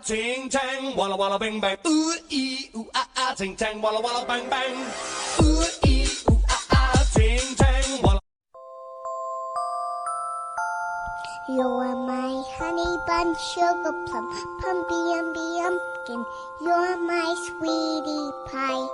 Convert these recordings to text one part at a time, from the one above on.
ting tang, walla walla bang bang. Ooh ee ooh ah, ting tang, walla walla bang bang. Ooh ee ooh ah, ting tang, walla. You're my honey bun, sugar plum, pumpy umby umpkin. You're my sweetie pie.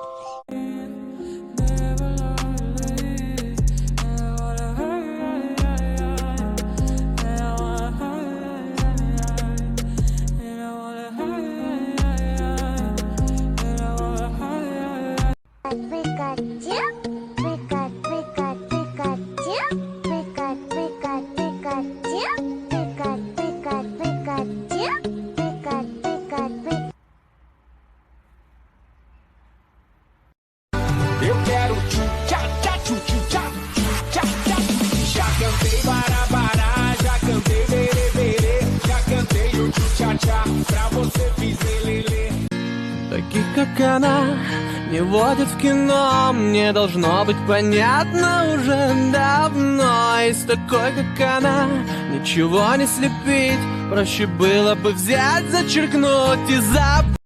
Eu quero tchu-tchá-tchá, tchu-tchu-tchá, tchu-tchá-tchá. Já cantei bará-bará, já cantei berê-berê, já cantei o tchu-tchá-tchá, pra você fiz lelê. Таких, как она, не водят в кино. Мне должно быть понятно уже давно. И с такой, как она, ничего не слепить. Проще было бы взять, зачеркнуть и забыть.